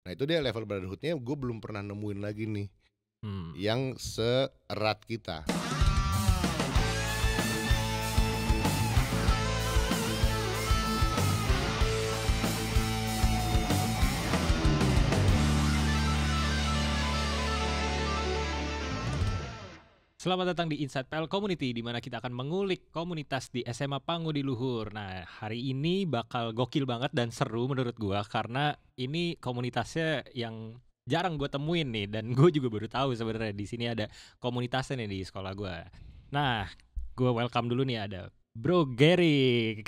Nah itu dia level brotherhood-nya gue belum pernah nemuin lagi nih Hmm. yang seerat kita. Selamat datang di Inside PL Community, di mana kita akan mengulik komunitas di SMA Pangudi Luhur. Nah, hari ini bakal gokil banget dan seru menurut gua karena ini komunitasnya yang jarang gue temuin nih, dan gue juga baru tahu sebenarnya di sini ada komunitasnya nih di sekolah gua. Nah, gue welcome dulu nih, ada Bro Gerik.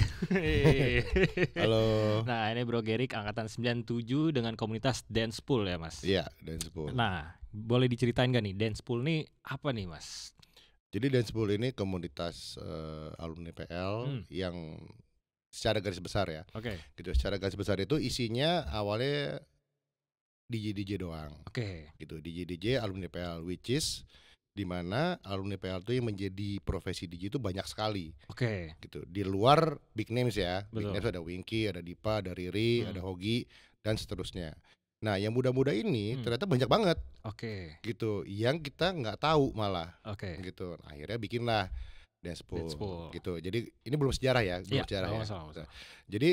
Halo. Nah, ini Bro Gerik angkatan 97 dengan komunitas Dance Pool ya, Mas? Iya, Dance Pool. Nah, boleh diceritain gak nih Dance Pool nih apa nih, Mas? Jadi Dance Pool ini komunitas alumni PL yang secara garis besar ya. Oke. Gitu, secara garis besar itu isinya awalnya DJ doang. Oke. Gitu, DJ alumni PL, which is di mana alumni PL itu yang menjadi profesi DJ itu banyak sekali. Oke. Gitu. Di luar big names ya. Big Betul. names ada Winky, ada Dipa, ada Riri, ada Hogi dan seterusnya. Nah, yang muda-muda ini ternyata banyak banget. Oke. Gitu, yang kita nggak tahu malah. Oke. Gitu. Akhirnya bikinlah Dance Pool. Dance Pool. Gitu. Jadi ini belum sejarah ya, belum Iya, sejarah ya. masalah. Jadi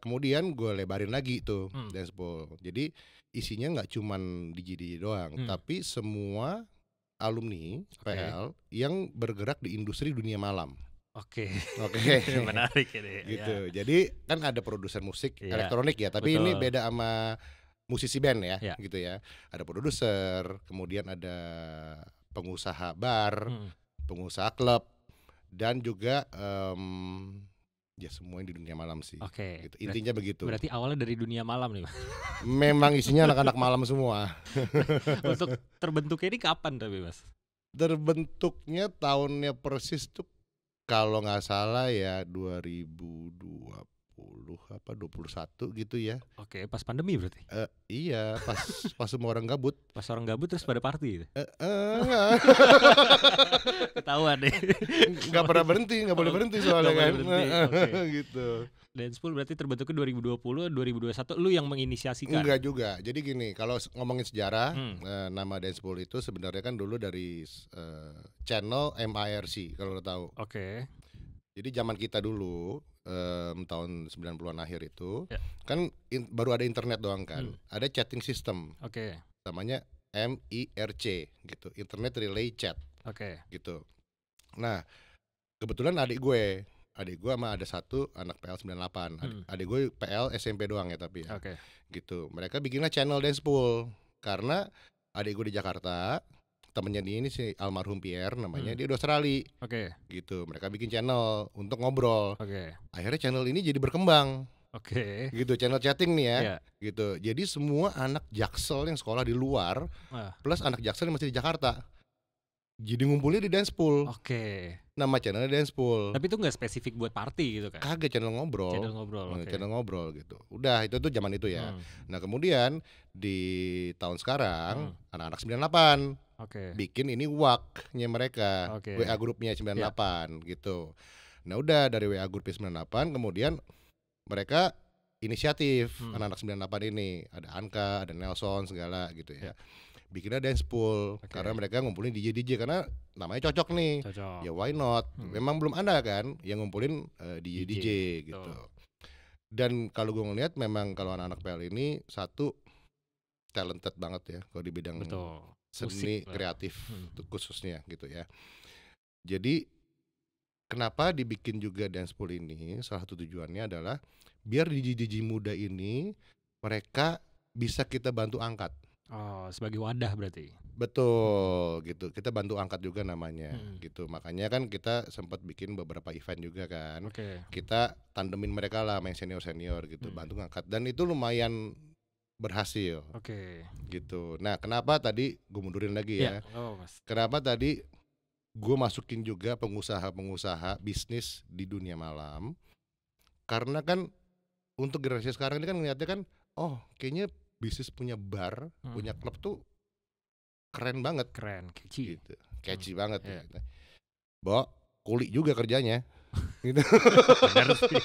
kemudian gue lebarin lagi tuh Dance Pool. Jadi isinya nggak cuman DJ doang, tapi semua alumni PL yang bergerak di industri dunia malam. Oke. Menarik ini. Gitu. Ya. Jadi kan ada produser musik elektronik ya, tapi ini beda sama musisi band ya, gitu ya. Ada produser, kemudian ada pengusaha bar, pengusaha klub, dan juga ya semua yang di dunia malam sih. Oke. Gitu. Intinya begitu. Berarti awalnya dari dunia malam nih, Mas. Memang isinya anak-anak malam semua. Untuk terbentuknya ini kapan tapi, Mas? Terbentuknya tahunnya persis tuh kalau nggak salah ya 2020 apa 21 gitu ya. Oke, pas pandemi berarti. Iya, pas semua orang gabut. Pas orang gabut terus pada party gitu. Ketahuan deh. Nggak pernah berhenti, nggak boleh berhenti soalnya kan. Gitu. Dance Pool berarti terbentuknya 2020, 2021 lu yang menginisiasikan? Enggak juga. Jadi gini, kalau ngomongin sejarah, nama Dance Pool itu sebenarnya kan dulu dari channel MIRC kalau lo tahu. Oke. Jadi zaman kita dulu tahun 90-an akhir itu kan baru ada internet doang kan. Ada chatting system. Oke. Namanya MIRC gitu, Internet Relay Chat. Oke. Gitu. Nah, kebetulan adik gue sama ada satu anak PL 98. Adik gue PL SMP doang ya tapi ya. Oke. Gitu. Mereka bikinlah channel Dance Pool karena adik gue di Jakarta, temennya ini si almarhum Pierre namanya, dia di Australia. Oke. Gitu. Mereka bikin channel untuk ngobrol. Oke. Akhirnya channel ini jadi berkembang. Oke. Gitu, channel chatting nih ya. Yeah. Gitu. Jadi semua anak Jaksel yang sekolah di luar plus anak Jaksel yang masih di Jakarta jadi ngumpulnya di Dance Pool. Oke. Nama channelnya Dance Pool. Tapi itu nggak spesifik buat party gitu kan? Kagak, channel ngobrol. Channel ngobrol. Channel ngobrol gitu. Udah itu tuh zaman itu ya. Nah kemudian di tahun sekarang anak-anak 98 bikin ini WAG-nya mereka, WA grupnya 98 gitu. Nah udah dari WA grup 98 kemudian mereka inisiatif anak-anak 98 ini, ada Anka, ada Nelson segala gitu ya. Bikinnya Dance Pool karena mereka ngumpulin DJ karena namanya cocok nih. Ya why not? Memang belum ada kan yang ngumpulin DJ gitu. Dan kalau gue ngeliat memang kalau anak-anak PL ini satu talented banget ya kalau di bidang seni kreatif khususnya gitu ya. Jadi kenapa dibikin juga Dance Pool ini? Salah satu tujuannya adalah biar DJ muda ini mereka bisa kita bantu angkat. Oh, sebagai wadah berarti. Betul, gitu. Kita bantu angkat juga namanya, gitu. Makanya kan kita sempat bikin beberapa event juga kan. Kita tandemin mereka lah, main senior gitu, bantu ngangkat. Dan itu lumayan berhasil. Gitu. Nah, kenapa tadi gue mundurin lagi ya? Kenapa tadi gue masukin juga pengusaha bisnis di dunia malam? Karena kan untuk generasi sekarang ini kan ngeliatnya kan, oh kayaknya bisnis punya bar, punya klub tuh keren banget, catchy gitu, catchy banget. Gitu. Kuli juga kerjanya, gitu. Benar sih.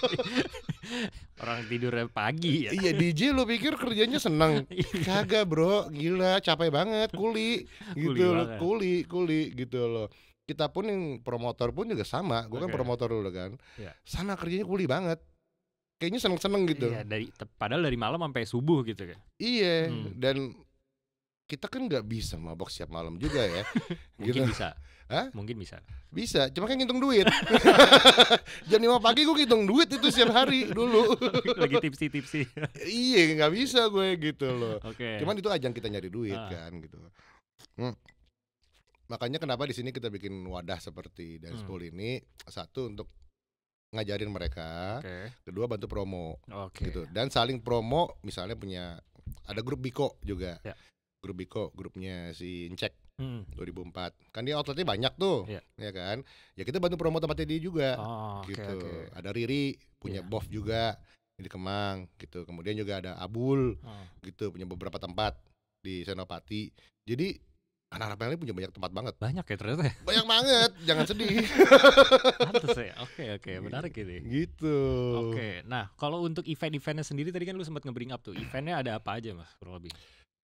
Orang tidurnya pagi ya. Iya, DJ lu pikir kerjanya senang? Kagak bro, gila capek banget, kuli gitu loh, kuli gitu loh. Kita pun yang promotor pun juga sama, gue kan promotor dulu kan, sama kerjanya kuli banget. Kayaknya seneng-seneng gitu. Iya, padahal dari malam sampai subuh gitu kan. Iya, dan kita kan nggak bisa mabok siap malam juga ya. Mungkin gitu. bisa. Hah? Mungkin bisa. Bisa, cuma kan ngitung duit. Jam 5 pagi gue ngitung duit itu setiap hari dulu. Lagi tipsi. Iya, nggak bisa gue gitu loh. Cuman itu ajang kita nyari duit kan gitu. Makanya kenapa di sini kita bikin wadah seperti Dance Pool ini, satu untuk ngajarin mereka, kedua bantu promo, gitu. Dan saling promo, misalnya ada grup Biko juga, grup Biko, grupnya si Incek 2004, kan dia outletnya banyak tuh, ya kan? Ya kita bantu promo tempatnya dia juga, gitu. Ada Riri punya Bof juga di Kemang, gitu. Kemudian juga ada Abul, gitu, punya beberapa tempat di Senopati. Jadi anak-anak PL punya banyak tempat banget. Banyak ya ternyata. Banyak banget, jangan sedih. Pantes ya. Oke, menarik ini. Gitu. Oke, nah kalau untuk event-eventnya sendiri tadi kan lu sempat nge-bring up tuh. Eventnya ada apa aja mas, kurang lebih?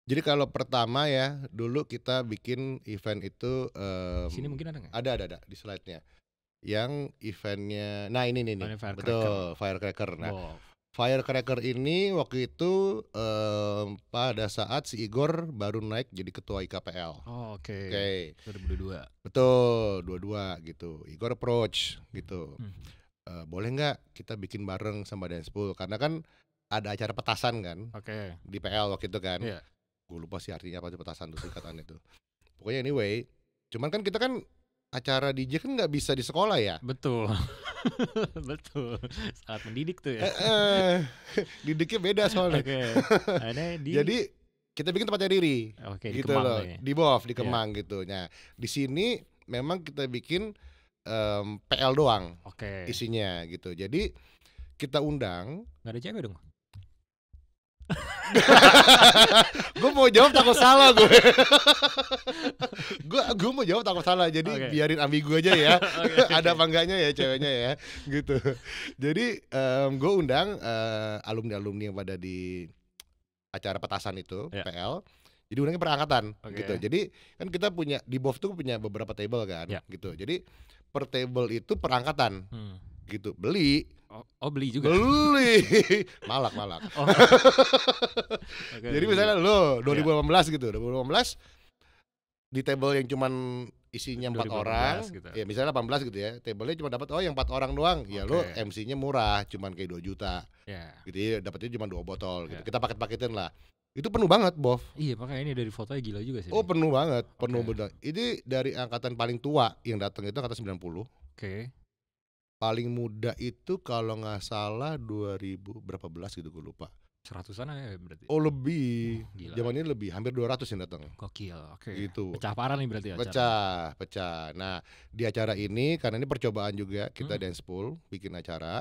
Jadi kalau pertama ya, dulu kita bikin event itu sini mungkin ada nggak? Ada di slide-nya. Yang eventnya, nah ini nih, betul, Firecracker. Nah, Firecracker ini waktu itu pada saat si Igor baru naik jadi ketua IKPL. Oke. 2022. Betul, 22 gitu. Igor approach gitu. Boleh nggak kita bikin bareng sama Dance Pool? Karena kan ada acara petasan kan. Di PL waktu itu kan. Gue lupa sih artinya apa sih petasan itu singkatan itu. Pokoknya anyway, cuman kan kita kan acara DJ kan nggak bisa di sekolah ya. Betul. Betul. Sangat mendidik tuh ya. Didiknya beda soalnya. Jadi kita bikin tempatnya Riri. Gitu loh. Di Bof, di Kemang gitu. Nah, di sini memang kita bikin PL doang. Isinya gitu. Jadi kita undang. Nggak ada cewek dong? Gue mau jawab takut salah gue. Gue mau jawab takut salah, jadi biarin ambigu aja ya. Ada apa enggaknya ya ceweknya ya, gitu. Jadi gue undang alumni-alumni yang pada di acara petasan itu PL. Jadi undangnya perangkatan, gitu. Jadi kan kita punya di BOF tuh punya beberapa table kan, gitu. Jadi per table itu perangkatan, gitu. Beli. Beli juga. Beli. Malak. Jadi misalnya lo 2018 gitu, 2018 di table yang cuman isinya 4 orang, gitu. Ya misalnya 18 gitu ya, tablenya cuma dapat yang 4 orang doang, ya lo MC-nya murah, cuman kayak 2 juta, gitu ya, dapatnya cuma 2 botol, gitu. Kita paket-paketin lah. Itu penuh banget, Bof. Iya, makanya ini dari fotonya gila juga sih. Oh, penuh banget, penuh bener. Ini dari angkatan paling tua yang datang itu angkatan 90. Paling muda itu kalau nggak salah 2000 berapa belas gitu, gue lupa. 100-an ya berarti. Oh lebih. Zaman ini lebih, hampir 200 yang datang. Gokil, Gitu. Pecah parah nih berarti ya. Pecah. Nah, di acara ini karena ini percobaan juga, kita Dance Pool bikin acara.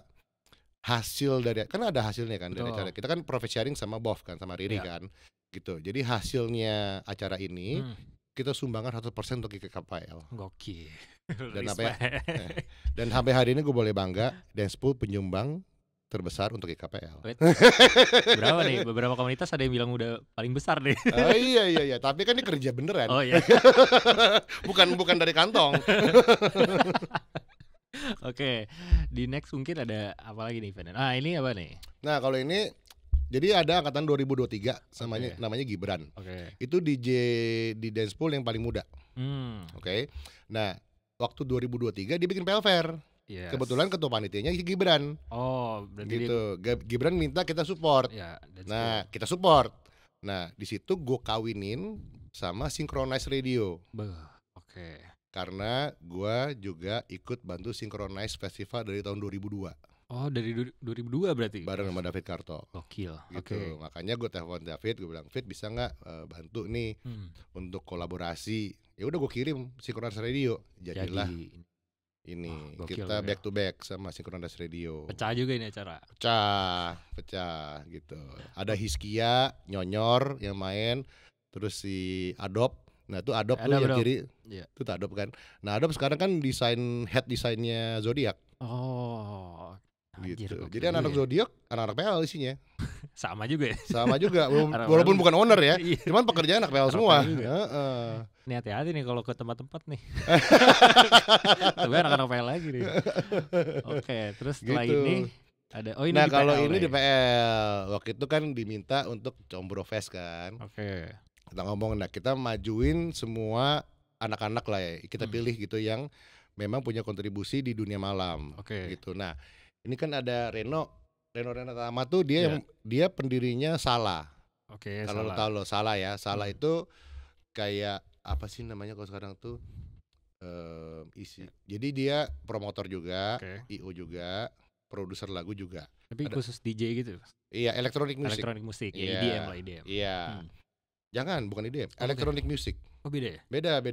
Hasil dari kan ada hasilnya kan dari acara. Kita kan profit sharing sama Bof kan, sama Riri kan. Gitu. Jadi hasilnya acara ini kita sumbangkan 100% untuk IKPL. Gokil. Dan sampai hari ini gue boleh bangga, Dance Pool penyumbang terbesar untuk IKPL. Berapa nih? Beberapa komunitas ada yang bilang udah paling besar nih. Oh iya. Tapi kan ini kerja beneran. Oh iya. bukan dari kantong. Oke, di next mungkin ada apa lagi nih, Fenen? Ini apa nih? Nah, kalau ini jadi ada angkatan 2023 namanya Gibran. Itu DJ di Dance Pool yang paling muda. Nah, waktu 2023 dia bikin PL Fair. Kebetulan ketua panitianya Gibran. Oh, berarti gitu. Gibran minta kita support. Nah, kita support. Nah, di situ gue kawinin sama Synchronize Radio. Karena gue juga ikut bantu Synchronize Festival dari tahun 2002. Oh, dari 2002 berarti? Bareng sama David Karto. Gokil. Gitu. Makanya gue telepon David, gue bilang, Fit bisa nggak bantu nih untuk kolaborasi? Ya udah gue kirim Synchronize Radio. Jadilah ini kita back to back sama Synchronize Radio. Pecah juga ini acara. Pecah gitu. Ada Hiskia, Nyonyor yang main, terus si Adopt. Nah itu Adopt tuh yang kiri, itu Adopt kan. Nah Adopt sekarang kan head desainnya Zodiac. Oh. Anjir, gitu. Jadi anak-anak zodiak, anak-anak PL isinya. Sama juga ya. Sama juga, walaupun bukan owner ya. Cuman pekerjaan anak PL semua. Ini hati-hati nih kalau ke tempat-tempat nih. Tapi anak-anak PL lagi nih. Oke, terus setelah gitu. ini ada ini nah di kalau PL ini di PL waktu itu kan diminta untuk Combro Fest kan. Oke. Kita ngomong, nah kita majuin semua anak-anak lah ya. Kita pilih gitu yang memang punya kontribusi di dunia malam. Gitu. Nah ini kan ada Reno Tama tuh dia pendirinya Salah. Kalau lo tahu lo Salah ya. Salah itu kayak apa sih namanya kalau sekarang tuh jadi dia promotor juga, IO juga, produser lagu juga. Tapi khusus DJ gitu. Iya, elektronik musik. Ya, EDM lah, EDM. Iya. Jangan, bukan EDM, elektronik musik. Oh beda ya? Beda.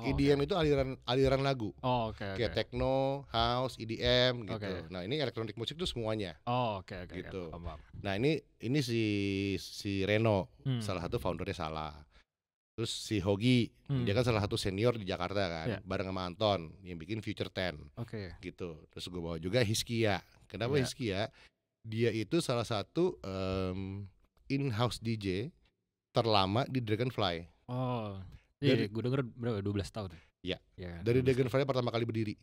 EDM itu aliran lagu. Kayak techno, house, EDM gitu. Nah, ini elektronik musik tuh semuanya. Gitu. Nah, ini si Reno, salah satu foundernya Salah. Terus si Hogi, dia kan salah satu senior di Jakarta kan, bareng sama Anton yang bikin Future 10. Gitu. Terus gue bawa juga Hiskia. Kenapa Hiskia? Dia itu salah satu in-house DJ terlama di Dragonfly. Iya, gue denger berapa? 12 tahun. Iya. Dari Dragonfly pertama kali berdiri.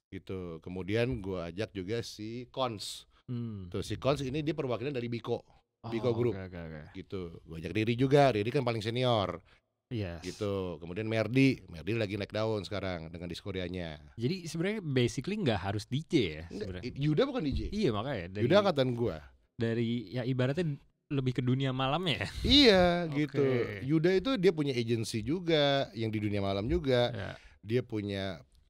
Gitu. Kemudian gue ajak juga si Kons. Tuh si Kons ini dia perwakilan dari Biko Group. Gitu. Gue ajak Riri juga. Riri kan paling senior. Gitu. Kemudian Merdi lagi naik daun sekarang dengan Diskorianya. Jadi sebenarnya basically nggak harus DJ ya sebenarnya. Yuda bukan DJ. Iya makanya. Yuda angkatan gue. Dari ya ibaratnya lebih ke dunia malam ya. Iya gitu. Yuda itu dia punya agensi juga yang di dunia malam juga.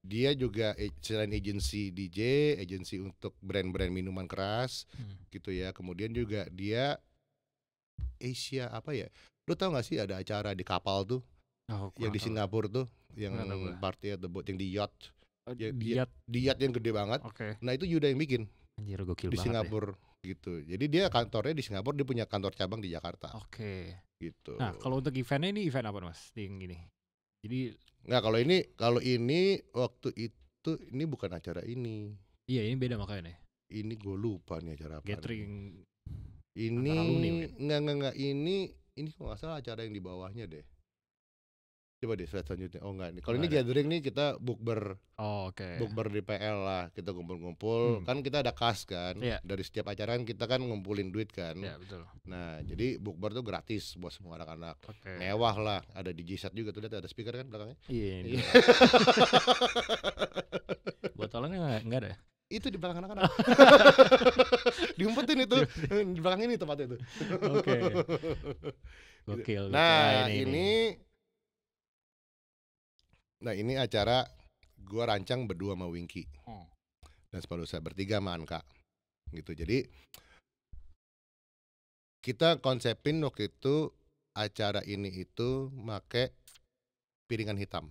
Dia juga selain agensi DJ, agensi untuk brand-brand minuman keras gitu ya. Kemudian juga dia Asia apa ya? Lu tau gak sih ada acara di kapal tuh yang di Singapura tuh yang party at the boat yang di yacht. Di yacht yang gede banget. Nah itu Yuda yang bikin. Anjir, gokil di Singapura gitu. Jadi dia kantornya di Singapura, dia punya kantor cabang di Jakarta. Gitu. Nah, kalau untuk eventnya ini event apa Mas? Yang gini. Jadi nggak, kalau ini waktu itu ini bukan acara ini. Iya, ini beda makanya nih. Ini gue lupa nih acara apa. Gathering. Ini enggak ini kok nggak salah acara yang di bawahnya deh. Coba deh slide selanjutnya. Oh enggak nih. Kalau ini gathering nih kita bukber. Bukber di PL lah. Kita kumpul-kumpul. Kan kita ada kas kan. Dari setiap acara kita kan ngumpulin duit kan. Iya betul. Nah jadi bukber tuh gratis buat semua anak-anak. Mewah lah. Ada DJ set juga tuh. Lihat ada speaker kan belakangnya. Iya. Botolnya enggak ada. Itu di belakang anak-anak. Diumpetin itu. Di belakang ini tempatnya itu. Gokil. Nah ini acara gue rancang berdua sama Winky dan Spadosa, bertiga sama Anka gitu. Jadi kita konsepin waktu itu acara ini itu make piringan hitam,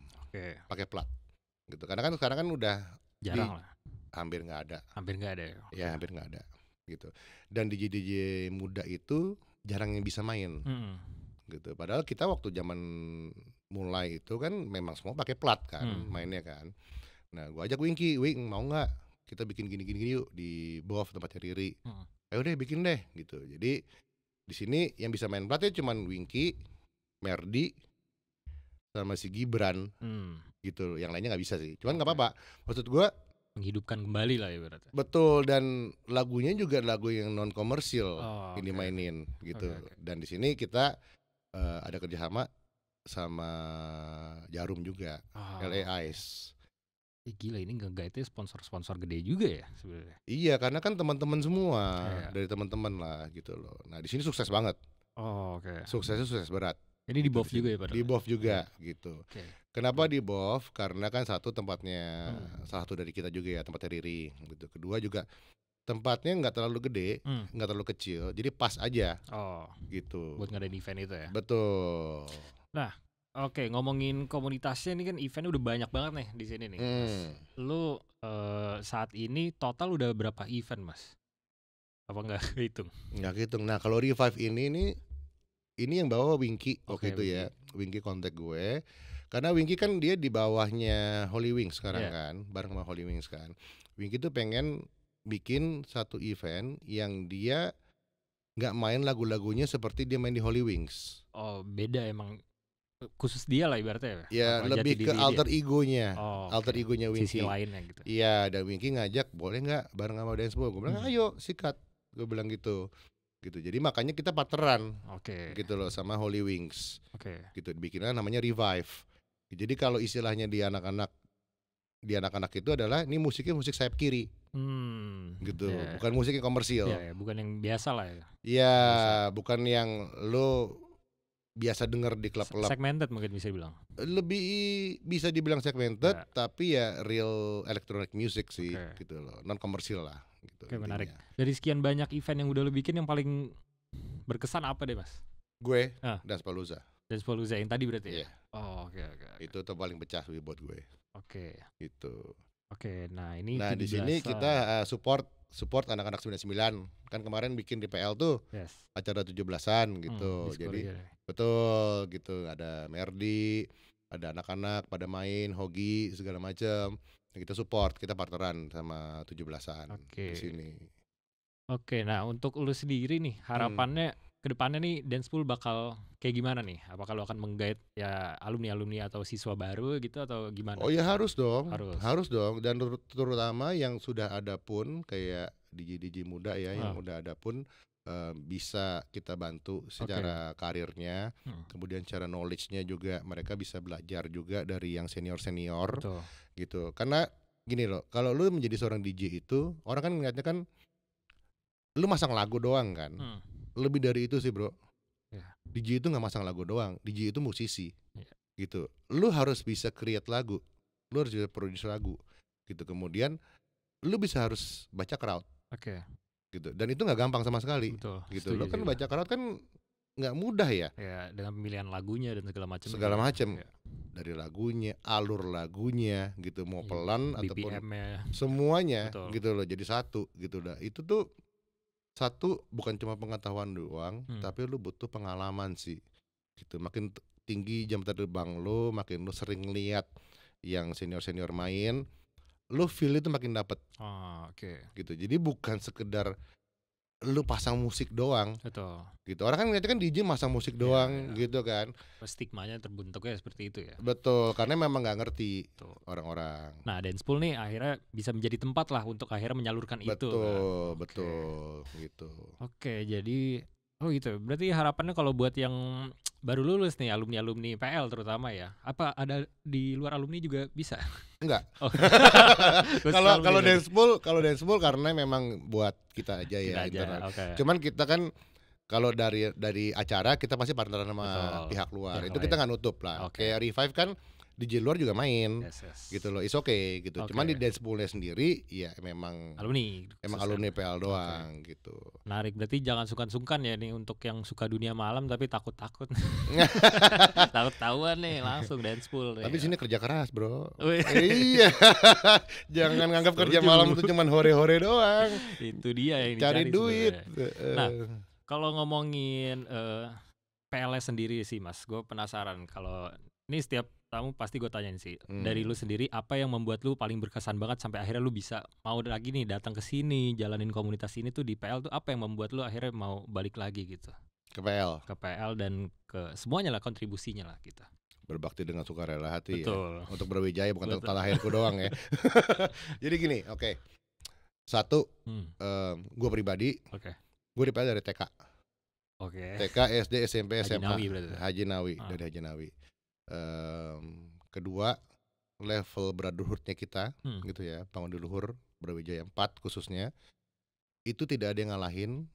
pakai plat gitu. Karena kan sekarang kan udah jarang lah, hampir nggak ada ya, hampir nggak ada gitu. Dan DJ muda itu jarang yang bisa main gitu. Padahal kita waktu zaman mulai itu kan memang semua pakai plat kan mainnya kan. Nah gue ajak Winky, Wing mau nggak kita bikin gini yuk di BOF tempatnya Riri. Ayo deh bikin deh gitu. Jadi di sini yang bisa main platnya cuman Winky, Merdi, sama si Gibran gitu. Yang lainnya nggak bisa sih. Cuman nggak apa-apa. Maksud gue menghidupkan kembali lah ibaratnya. Betul, dan lagunya juga lagu yang non komersil yang dimainin gitu. Dan di sini kita ada kerjasama sama Jarum juga, LA Ice. Gila, ini nge-guide sponsor gede juga ya sebenarnya. Iya, karena kan teman-teman semua dari teman-teman lah gitu loh. Nah di sini sukses banget. Suksesnya sukses berat. Ini di BOF juga ya Pak? Di BOF juga gitu. Kenapa di BOF? Karena kan satu tempatnya salah satu dari kita juga ya, tempatnya Riri gitu. Kedua juga tempatnya nggak terlalu gede, nggak terlalu kecil, jadi pas aja. Gitu. Buat ngadain event itu ya. Betul. Nah, ngomongin komunitasnya ini kan eventnya udah banyak banget nih di sini nih. Lu saat ini total udah berapa event Mas? Apa nggak hitung? Nggak hitung. Nah kalau Revive ini yang bawa Winky waktu itu ya. Winky kontak gue. Karena Winky kan dia di bawahnya Holy Wings sekarang kan, bareng sama Holy Wings kan. Winky tuh pengen bikin satu event yang dia nggak main lagu-lagunya seperti dia main di Holy Wings. Oh, beda emang, khusus dia lah ibaratnya. Ya, lebih ke alter egonya, alter egonya Winky. Sisi lainnya gitu. Iya, dan Winky ngajak, boleh nggak bareng sama Danceball? Gue bilang ayo sikat, gue bilang gitu. Jadi makanya kita partneran, gitu loh sama Holy Wings. Gitu, bikinnya namanya Revive. Jadi kalau istilahnya di anak-anak itu adalah ini musiknya musik sayap kiri. Gitu. Bukan musik yang komersil. Bukan yang biasa lah ya. Iya, bukan yang lo biasa denger di klub-klub. Segmented mungkin bisa dibilang. Lebih bisa dibilang segmented, tapi ya real electronic music sih, gitu loh. Non komersil lah gitu. Menarik. Dari sekian banyak event yang udah lo bikin, yang paling berkesan apa deh, Mas? Gue Dancepalooza. Dancepalooza yang tadi berarti ya? Oke. Itu tuh paling pecah buat gue. Gitu. Nah ini di sini kita support anak-anak 99. Kan kemarin bikin di PL tuh acara 17-an gitu. Jadi betul gitu, ada Merdi, ada anak-anak pada main hoki segala macam. Kita support, kita partneran sama 17-an di sini. Nah untuk lu sendiri nih, harapannya kedepannya nih Dancepool bakal kayak gimana nih? Apakah lo akan menggait ya alumni atau siswa baru gitu atau gimana? Oh ya harus dong. Dan terutama yang sudah ada pun kayak DJ muda ya, yang udah ada pun bisa kita bantu secara karirnya, kemudian cara knowledge-nya juga mereka bisa belajar juga dari yang senior gitu. Karena gini loh, kalau lu menjadi seorang DJ itu orang kan ngeliatnya kan lu masang lagu doang kan. Lebih dari itu sih bro. DJ itu nggak masang lagu doang, DJ itu musisi, gitu. Lu harus bisa create lagu, lu harus bisa produce lagu, gitu. Kemudian lu harus baca crowd, gitu. Dan itu nggak gampang sama sekali, gitu. Lu kan baca crowd kan nggak mudah ya. Dengan pemilihan lagunya dan segala macam. Dari lagunya, alur lagunya, gitu. Mau pelan ataupun BPM-nya, semuanya, gitu loh. Jadi satu, gitu dah. Itu tuh satu bukan cuma pengetahuan doang, tapi lu butuh pengalaman sih, gitu. Makin tinggi jam terbang lu, makin lu sering lihat yang senior main, lu feel itu makin dapet. Gitu. Jadi bukan sekedar lu pasang musik doang, gitu. Orang kan ngeliatnya kan DJ masang musik doang, gitu kan. Stigmanya terbentuknya seperti itu ya. Betul, karena memang nggak ngerti orang-orang. Nah, Dancepool nih akhirnya bisa menjadi tempat lah untuk akhirnya menyalurkan itu. Betul, gitu. Jadi gitu. Berarti harapannya kalau buat yang baru lulus nih, alumni PL terutama ya, apa ada di luar alumni juga bisa? Enggak. Kalau Dancepool karena memang buat kita aja ya internal. Cuman kita kan kalau dari acara kita pasti partneran sama pihak luar. Itu kita nggak nutup lah. Kayak Revive kan DJ luar juga main, gitu loh. It's okay gitu. Cuman di Dancepoolnya sendiri ya memang alumni PL doang gitu. Menarik, berarti jangan sungkan-sungkan ya nih untuk yang suka dunia malam tapi takut tahuan nih langsung Dancepool. Tapi sini kerja keras bro. Iya. Jangan nganggap kerja malam itu cuma hore-hore doang. Itu dia yang cari duit. Nah, kalau ngomongin PLS sendiri sih Mas, gue penasaran. Kalau ini setiap tamu pasti gue tanyain sih, dari lu sendiri apa yang membuat lu paling berkesan banget sampai akhirnya lu bisa mau lagi nih datang ke sini, jalanin komunitas ini tuh di PL tuh, apa yang membuat lu akhirnya mau balik lagi gitu ke PL dan ke semuanya lah, kontribusinya lah gitu. Berbakti dengan sukarela hati. Betul. Ya, untuk berwijaya bukan untuk lahirku doang ya. Jadi gini, satu, gue pribadi, gue di PL dari TK. TK, SD, SMP, SMA. Haji Nawi dari Haji Nawi. Kedua, level brotherhoodnya kita, gitu ya, Pangudi Luhur Brawijaya 4 khususnya, itu tidak ada yang ngalahin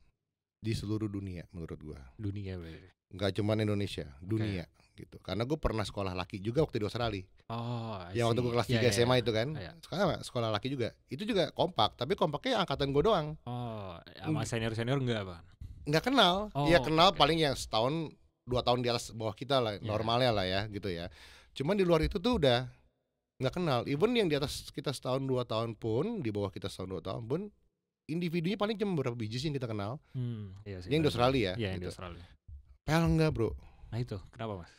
di seluruh dunia menurut gua. Dunia berarti. Nggak cuma Indonesia, dunia gitu. Karena gue pernah sekolah laki juga waktu di Australia. Yang waktu gue kelas 3 SMA itu kan. Sekarang sekolah laki juga. Itu juga kompak, tapi kompaknya angkatan gue doang. Sama senior enggak, Bang? Nggak kenal. Kenal paling yang setahun 2 tahun di atas bawah kita lah, normalnya lah ya gitu ya. Cuman di luar itu tuh udah nggak kenal. Even yang di atas kita setahun 2 tahun pun, di bawah kita setahun 2 tahun pun, individunya paling cuma beberapa biji sih yang kita kenal. Yang di Australia ya. Yang di Australia. PL enggak bro. Nah itu kenapa Mas?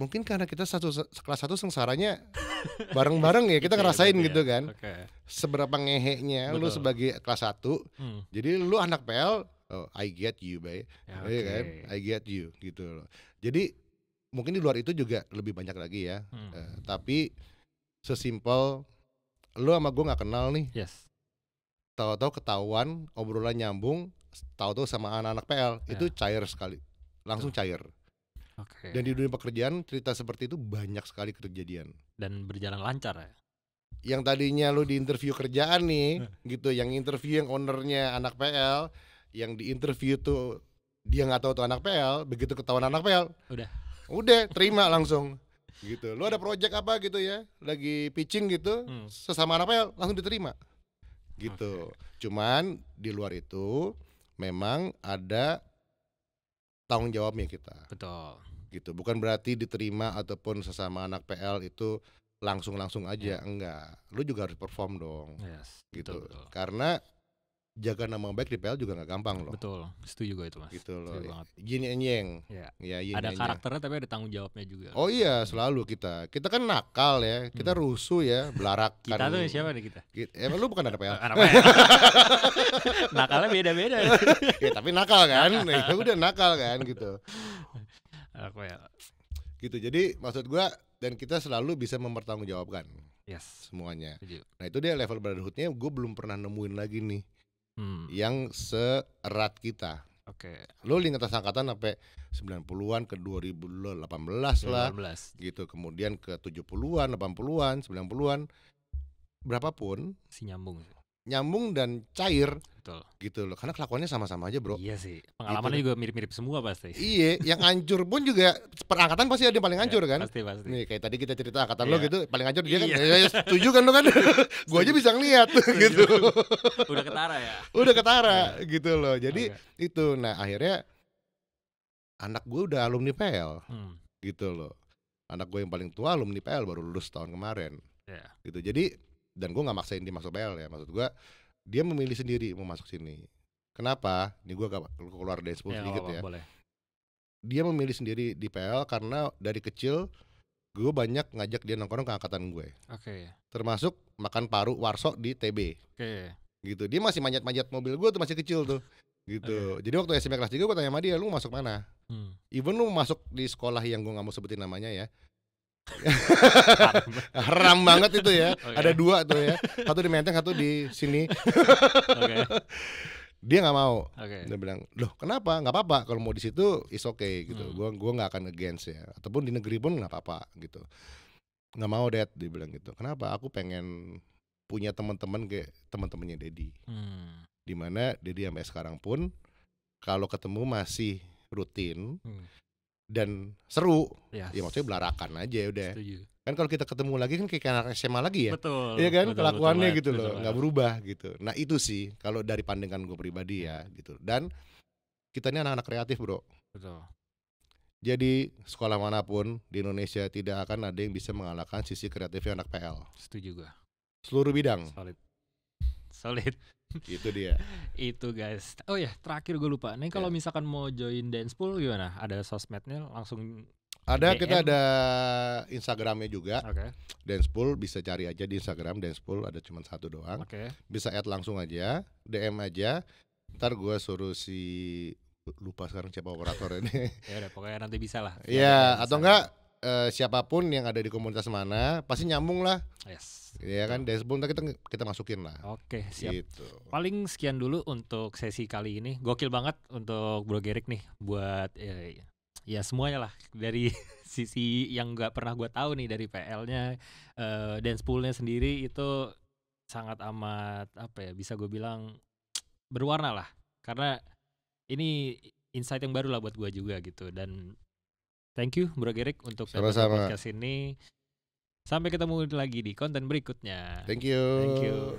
mungkin karena kita kelas 1 sengsaranya bareng-bareng ya, kita ngerasain gitu kan. Seberapa ngehenya lu sebagai kelas 1. Jadi lu anak PL, I get you, bay. Iya kan? I get you gitu loh. Jadi mungkin di luar itu juga lebih banyak lagi ya. Tapi sesimpel lu sama gue gak kenal nih. Tahu-tahu ketahuan, obrolan nyambung, tahu-tahu sama anak-anak PL, itu cair sekali. Langsung cair. Dan di dunia pekerjaan cerita seperti itu banyak sekali kejadian. Dan berjalan lancar ya. Yang tadinya lu di interview kerjaan nih, gitu, yang interview yang ownernya anak PL, yang di interview tuh dia nggak tahu tuh anak PL, begitu ketahuan anak PL, udah terima langsung. Gitu. Lu ada project apa gitu ya, lagi pitching gitu, sesama anak PL langsung diterima. Gitu. Cuman di luar itu memang ada tanggung jawabnya kita. Betul. Gitu. Bukan berarti diterima ataupun sesama anak PL itu langsung aja, enggak. Lu juga harus perform dong. Gitu. Betul. Karena jaga nama baik di PL juga nggak gampang loh. Betul, setuju gue itu mas. Gitu loh. Yin and yang. Ada karakternya tapi ada tanggung jawabnya juga. Oh iya, selalu kita kan nakal ya, kita rusuh ya, belarak. Kita tuh siapa nih kita? Lu bukan anak PL. Anak PL. Nakalnya beda-beda. Ya tapi nakal kan, ya udah nakal kan gitu. Anak PL. Gitu, jadi maksud gue, dan kita selalu bisa mempertanggungjawabkan semuanya. Nah itu dia level brotherhoodnya, gue belum pernah nemuin lagi nih. Yang seerat kita. Lo lintas angkatan sampai 90-an ke 2018 lah. Gitu. Kemudian ke 70-an, 80-an, 90-an. Berapapun nyambung dan cair. Betul. Gitu loh. Karena kelakuannya sama-sama aja, bro. Iya sih. Pengalamannya juga mirip-mirip semua pasti. Iya, yang hancur pun juga perangkatan pasti ada yang paling hancur kan? Pasti. Nih kayak tadi kita cerita angkatan lo gitu, paling hancur dia kan. Ya, setuju kan lo kan? Gua aja bisa ngeliat gitu. Udah ketara ya. Udah ketara gitu loh. Jadi itu, nah akhirnya anak gue udah alumni PL. Gitu loh. Anak gue yang paling tua alumni PL baru lulus tahun kemarin. Gitu. Jadi dan gue nggak maksain dia masuk PL ya. Maksud gue dia memilih sendiri mau masuk sini. Kenapa? Ini gue keluar dari 10 sedikit ya. Boleh. Dia memilih sendiri di PL karena dari kecil gue banyak ngajak dia nongkrong ke angkatan gue. Termasuk makan paru warso di TB. Gitu. Dia masih manjat-manjat mobil gue tuh masih kecil tuh. Gitu. Jadi waktu SMP kelas 3 gue tanya sama dia, lu masuk mana? Even lu masuk di sekolah yang gue gak mau sebutin namanya ya. Haram banget itu ya. Ada 2 tuh ya. Satu di Menteng, satu di sini. Dia nggak mau. Dia bilang, loh kenapa? Nggak apa-apa. Kalau mau di situ is okay gitu. Gua nggak akan against ya. Ataupun di negeri pun nggak apa-apa gitu. Nggak mau Dad, dia bilang gitu. Kenapa? Aku pengen punya teman-teman kayak teman-temannya Dedi. Dimana Dedi sampai sekarang pun kalau ketemu masih rutin. Dan seru, ya maksudnya belarakan aja udah. Kan kalau kita ketemu lagi kan kayak anak SMA lagi ya. Iya kan, kelakuannya gitu loh, nggak berubah gitu. Nah itu sih kalau dari pandangan gue pribadi ya gitu. Dan kita ini anak-anak kreatif bro. Jadi sekolah manapun di Indonesia tidak akan ada yang bisa mengalahkan sisi kreatifnya anak PL. Setuju gue. Seluruh bidang. Solid. Itu dia. Itu guys. Oh ya, terakhir gue lupa. Nih kalau misalkan mau join dance pool gimana? Ada sosmednya langsung? Ada, kita ada Instagramnya juga. Dance pool bisa cari aja di Instagram dance pool, ada cuma 1 doang. Bisa add langsung aja, DM aja. Ntar gue suruh lupa sekarang siapa operator ini. Ya udah pokoknya nanti bisa lah. Iya, atau enggak siapapun yang ada di komunitas mana pasti nyambung lah. Iya kan, dance pool kita masukin lah. Oke, siap. Gitu. Paling sekian dulu untuk sesi kali ini. Gokil banget untuk Bro Gerik nih buat ya semuanya lah dari sisi yang nggak pernah gue tahu nih dari PL-nya, dance pool-nya sendiri itu sangat amat bisa gue bilang berwarna lah. Karena ini insight yang baru lah buat gue juga gitu. Dan thank you Bro Gerik untuk podcast ini. Sampai ketemu lagi di konten berikutnya. Thank you.